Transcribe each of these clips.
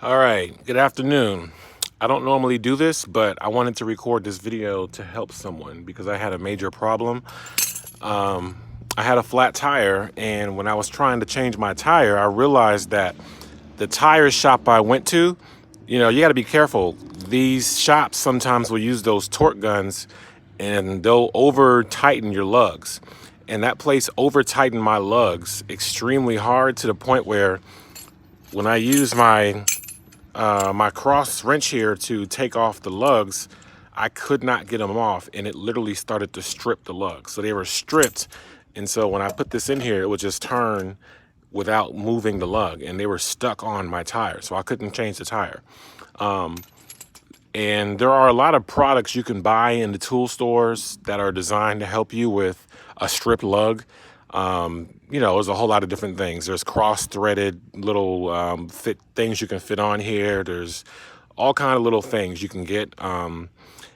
All right, good afternoon. I don't normally do this, but I wanted to record this video to help someone because I had a major problem. I had a flat tire, and when I was trying to change my tire, I realized that the tire shop I went to, you got to be careful. These shops sometimes will use those torque guns and they'll over tighten your lugs. And that place over tightened my lugs extremely hard to the point where when I use my cross wrench here to take off the lugs, I could not get them off, and it literally started to strip the lugs. So they were stripped, and so when I put this in here, it would just turn without moving the lug, and they were stuck on my tire, so I couldn't change the tire. And there are a lot of products you can buy in the tool stores that are designed to help you with a stripped lug. There's a whole lot of different things. There's cross-threaded little fit things you can fit on here. There's all kind of little things you can get. And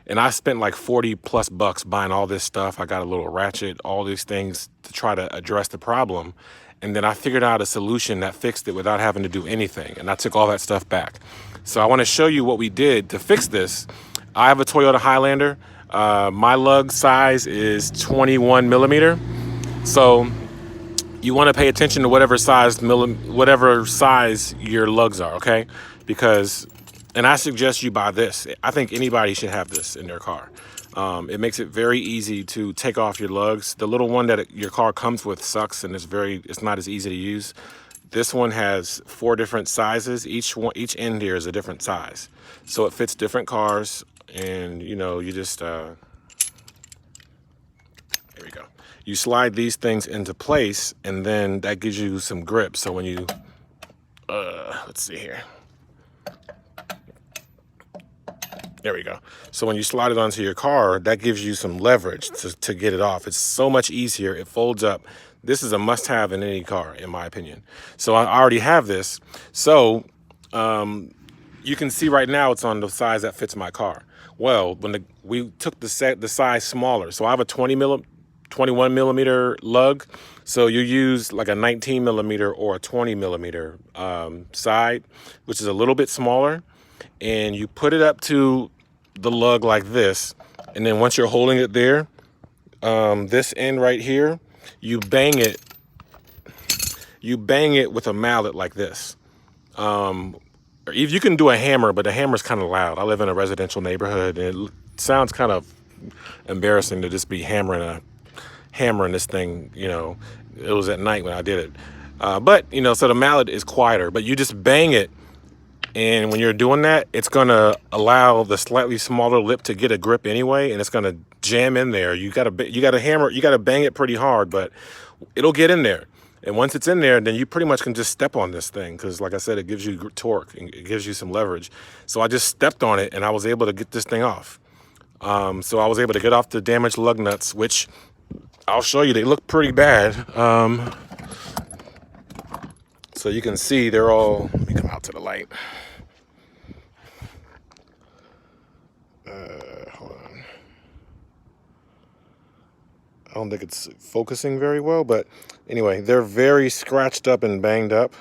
I spent like 40 plus bucks buying all this stuff. I got a little ratchet, all these things to try to address the problem. And then I figured out a solution that fixed it without having to do anything. And I took all that stuff back. So I want to show you what we did to fix this. I have a Toyota Highlander. My lug size is 21 millimeter. So you want to pay attention to whatever size your lugs are, okay? And I suggest you buy this. I think anybody should have this in their car. It makes it very easy to take off your lugs. The little one that your car comes with sucks, and it's not as easy to use. This one has 4 different sizes. Each end here is a different size, so it fits different cars. And you just here we go. You slide these things into place, and then that gives you some grip. So when you let's see here. There we go. So when you slide it onto your car, that gives you some leverage to get it off. It's so much easier. It folds up. This is a must-have in any car, in my opinion. So I already have this. So you can see right now it's on the size that fits my car. Well, we took the size smaller. So I have a 21 millimeter lug. So you use like a 19 millimeter or a 20 millimeter side, which is a little bit smaller. And you put it up to the lug like this, and then once you're holding it there, this end right here, you bang it with a mallet like this. You can do a hammer, but the hammer's kind of loud. I live in a residential neighborhood, and it sounds kind of embarrassing to just be hammering this thing. It was at night when I did it, but so the mallet is quieter, but you just bang it. And when you're doing that, it's going to allow the slightly smaller lip to get a grip anyway, and it's going to jam in there. You got to hammer, you got to bang it pretty hard, but it'll get in there. And once it's in there, then you pretty much can just step on this thing because, like I said, it gives you torque and it gives you some leverage. So I just stepped on it, and I was able to get this thing off. So I was able to get off the damaged lug nuts, which I'll show you. They look pretty bad. So you can see they're all, let me come out to the light. Hold on. I don't think it's focusing very well, but anyway, they're very scratched up and banged up.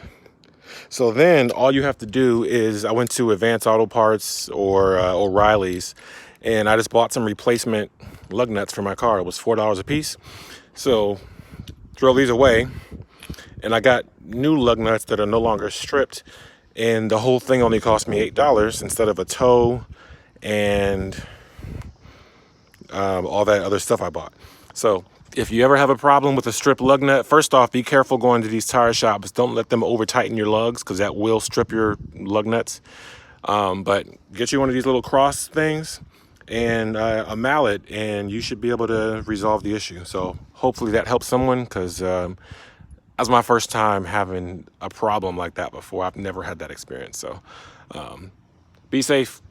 So then all you have to do is, I went to Advance Auto Parts or O'Reilly's, and I just bought some replacement lug nuts for my car. It was $4 a piece. So throw these away, and I got new lug nuts that are no longer stripped, and the whole thing only cost me $8 instead of a toe and all that other stuff I bought. So if you ever have a problem with a stripped lug nut, first off, be careful going to these tire shops. Don't let them over tighten your lugs because that will strip your lug nuts. But get you one of these little cross things and a mallet, and you should be able to resolve the issue. So hopefully that helps someone, because that's my first time having a problem like that before. I've never had that experience. So be safe.